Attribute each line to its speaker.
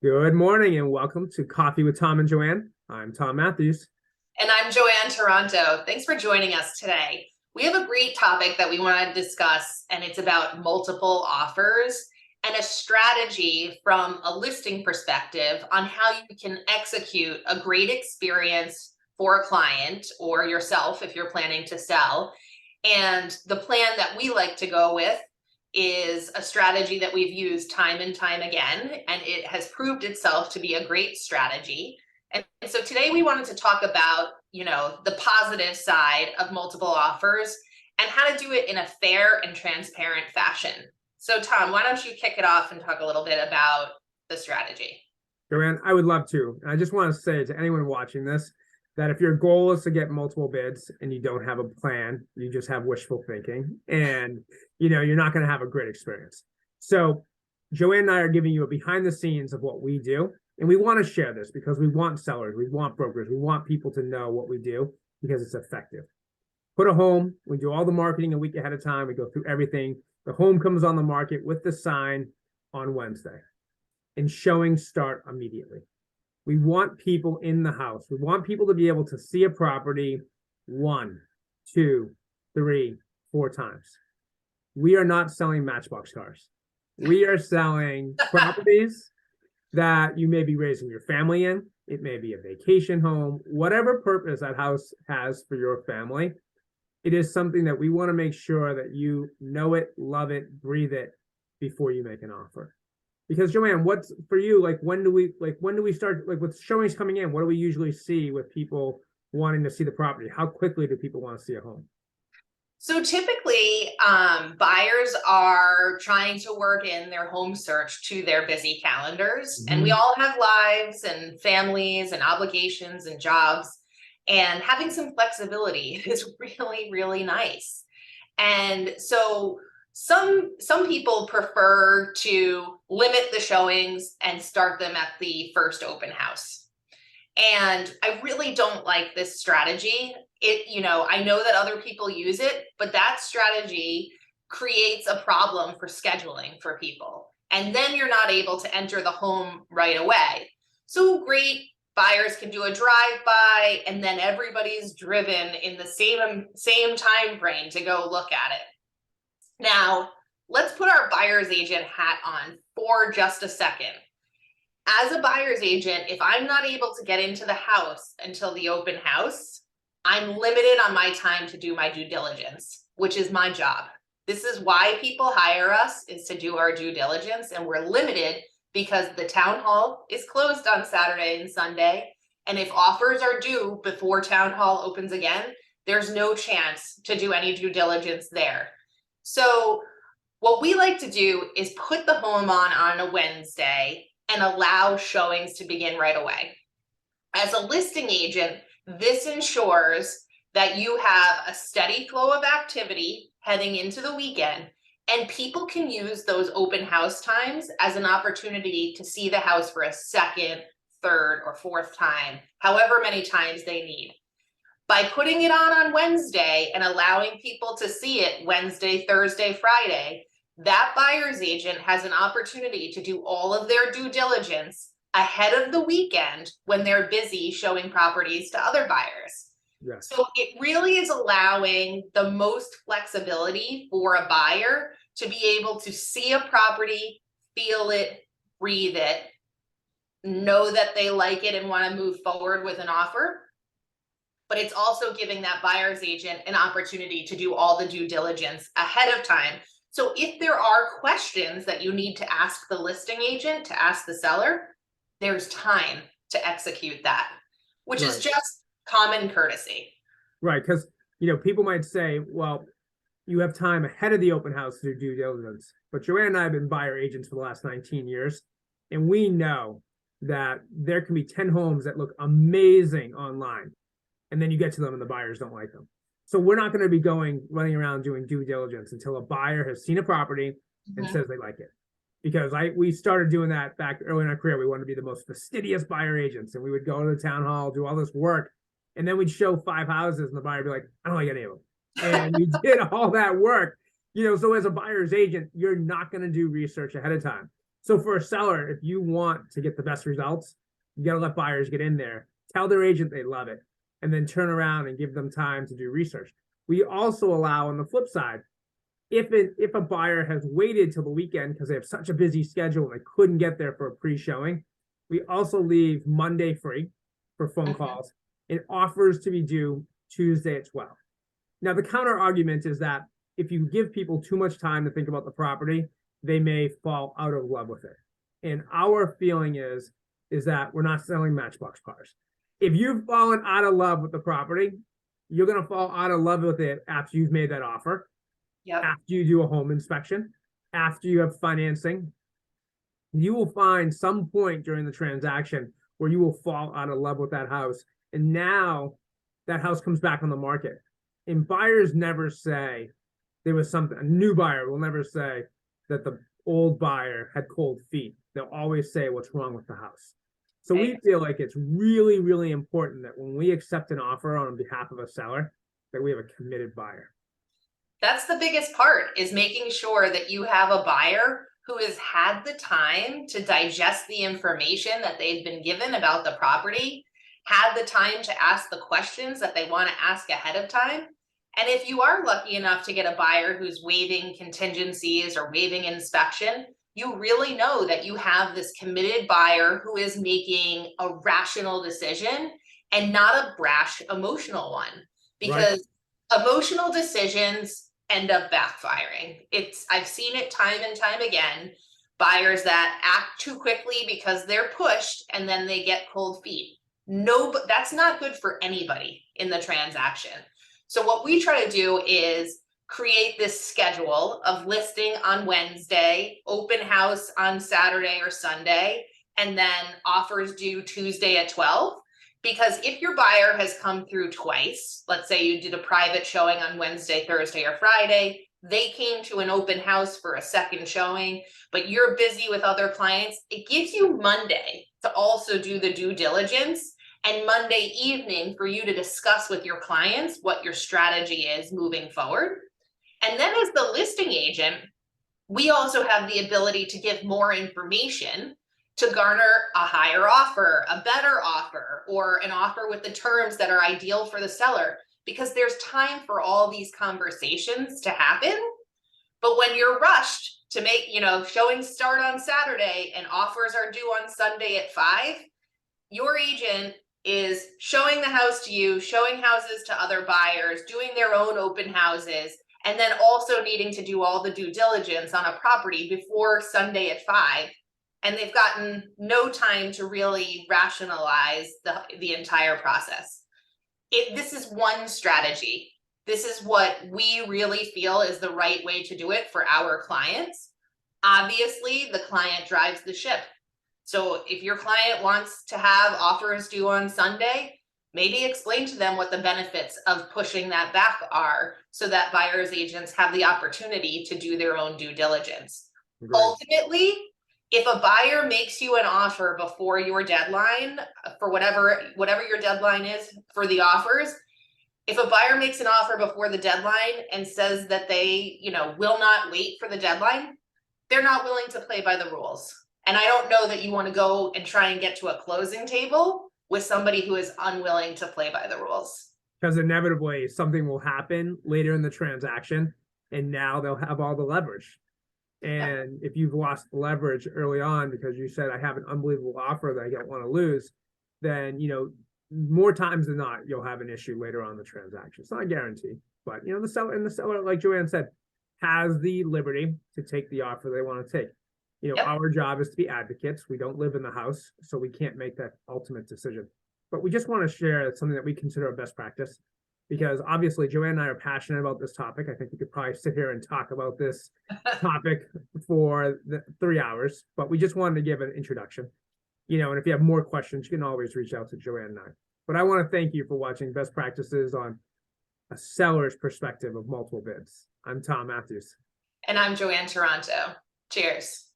Speaker 1: Good morning and welcome to Coffee with Tom and Joanne. I'm Tom Matthews.
Speaker 2: And I'm Joanne Toronto. Thanks for joining us today. We have a great topic that we want to discuss, and it's about multiple offers and a strategy from a listing perspective on how you can execute a great experience for a client or yourself if you're planning to sell. And the plan that we like to go with is a strategy that we've used time and time again, and it has proved itself to be a great strategy. And so today we wanted to talk about, the positive side of multiple offers and how to do it in a fair and transparent fashion. So Tom, why don't you kick it off and talk a little bit about the strategy?
Speaker 1: Joanne, I would love to. And I just want to say to anyone watching this that if your goal is to get multiple bids and you don't have a plan, you just have wishful thinking and you're not going to have a great experience. So Joanne and I are giving you a behind the scenes of what we do. And we want to share this because we want sellers, we want brokers, we want people to know what we do because it's effective. Put a home, we do all the marketing a week ahead of time, we go through everything. The home comes on the market with the sign on Wednesday, and showings start immediately. We want people in the house. We want people to be able to see a property 1, 2, 3, 4 times. We are not selling Matchbox cars. We are selling properties that you may be raising your family in. It may be a vacation home, whatever purpose that house has for your family. It is something that we want to make sure that you know it, love it, breathe it before you make an offer. Because Joanne, what's for you, when do we start, with showings coming in, what do we usually see with people wanting to see the property? How quickly do people want to see a home?
Speaker 2: So typically, buyers are trying to work in their home search to their busy calendars. And we all have lives and families and obligations and jobs. And having some flexibility is really, really nice. And so some people prefer to limit the showings and start them at the first open house. And I really don't like this strategy. I know that other people use it, but that strategy creates a problem for scheduling for people. And then you're not able to enter the home right away. So great, buyers can do a drive-by and then everybody's driven in the same time frame to go look at it. Now, let's put our buyer's agent hat on for just a second. As a buyer's agent, if I'm not able to get into the house until the open house, I'm limited on my time to do my due diligence, which is my job. This is why people hire us, is to do our due diligence, and we're limited because the town hall is closed on Saturday and Sunday. And if offers are due before town hall opens again, there's no chance to do any due diligence there. So what we like to do is put the home on a Wednesday and allow showings to begin right away. As a listing agent, this ensures that you have a steady flow of activity heading into the weekend, and people can use those open house times as an opportunity to see the house for a second, third, or fourth time, however many times they need. By putting it on Wednesday and allowing people to see it Wednesday, Thursday, Friday, that buyer's agent has an opportunity to do all of their due diligence ahead of the weekend when they're busy showing properties to other buyers.
Speaker 1: Yes.
Speaker 2: So it really is allowing the most flexibility for a buyer to be able to see a property, feel it, breathe it, know that they like it and want to move forward with an offer. But it's also giving that buyer's agent an opportunity to do all the due diligence ahead of time. So if there are questions that you need to ask the listing agent, to ask the seller, there's time to execute that, which is just common courtesy.
Speaker 1: Right, because people might say, well, you have time ahead of the open house to do due diligence. But Joanne and I have been buyer agents for the last 19 years, and we know that there can be 10 homes that look amazing online, and then you get to them and the buyers don't like them. So we're not going to be running around doing due diligence until a buyer has seen a property and says they like it. Because we started doing that back early in our career. We wanted to be the most fastidious buyer agents, and we would go to the town hall, do all this work, and then we'd show 5 houses, and the buyer would be like, I don't like any of them. And we did all that work. So as a buyer's agent, you're not going to do research ahead of time. So for a seller, if you want to get the best results, you got to let buyers get in there, tell their agent they love it, and then turn around and give them time to do research. We also allow on the flip side, if a buyer has waited till the weekend because they have such a busy schedule and they couldn't get there for a pre-showing, we also leave Monday free for phone calls and offers to be due Tuesday at 12. Now, the counter argument is that if you give people too much time to think about the property, they may fall out of love with it. And our feeling is that we're not selling Matchbox cars. If you've fallen out of love with the property, you're going to fall out of love with it after you've made that offer, after you do a home inspection, after you have financing. You will find some point during the transaction where you will fall out of love with that house. And now that house comes back on the market. And buyers never say there was something, a new buyer will never say that the old buyer had cold feet. They'll always say what's wrong with the house. So we feel like it's really, really important that when we accept an offer on behalf of a seller, that we have a committed buyer.
Speaker 2: That's the biggest part, is making sure that you have a buyer who has had the time to digest the information that they've been given about the property, had the time to ask the questions that they want to ask ahead of time. And if you are lucky enough to get a buyer who's waiving contingencies or waiving inspection, you really know that you have this committed buyer who is making a rational decision and not a brash emotional one. Because emotional decisions end up backfiring. I've seen it time and time again. Buyers that act too quickly because they're pushed and then they get cold feet. No, but that's not good for anybody in the transaction. So what we try to do is create this schedule of listing on Wednesday, open house on Saturday or Sunday, and then offers due Tuesday at 12. Because if your buyer has come through twice, let's say you did a private showing on Wednesday, Thursday, or Friday, they came to an open house for a second showing, but you're busy with other clients, it gives you Monday to also do the due diligence and Monday evening for you to discuss with your clients what your strategy is moving forward. And then as the listing agent, we also have the ability to give more information to garner a higher offer, a better offer, or an offer with the terms that are ideal for the seller, because there's time for all these conversations to happen. But when you're rushed to make, showings start on Saturday and offers are due on Sunday at 5, your agent is showing the house to you, showing houses to other buyers, doing their own open houses, and then also needing to do all the due diligence on a property before Sunday at 5. And they've gotten no time to really rationalize the entire process. This is one strategy. This is what we really feel is the right way to do it for our clients. Obviously, the client drives the ship. So if your client wants to have offers due on Sunday, maybe explain to them what the benefits of pushing that back are so that buyer's agents have the opportunity to do their own due diligence. Great. Ultimately, if a buyer makes you an offer before your deadline, for whatever your deadline is for the offers, if a buyer makes an offer before the deadline and says that they, will not wait for the deadline, they're not willing to play by the rules. And I don't know that you want to go and try and get to a closing table with somebody who is unwilling to play by the rules.
Speaker 1: Because inevitably something will happen later in the transaction, and now they'll have all the leverage. And if you've lost leverage early on because you said, I have an unbelievable offer that I don't want to lose, then, more times than not, you'll have an issue later on in the transaction. It's not a guarantee, but, the seller, like Joanne said, has the liberty to take the offer they want to take. Our job is to be advocates. We don't live in the house, so we can't make that ultimate decision. But we just want to share something that we consider a best practice, because obviously Joanne and I are passionate about this topic. I think we could probably sit here and talk about this topic for 3 hours, but we just wanted to give an introduction. And if you have more questions, you can always reach out to Joanne and I. But I want to thank you for watching Best Practices on a seller's perspective of multiple bids. I'm Tom Matthews.
Speaker 2: And I'm Joanne Toronto. Cheers.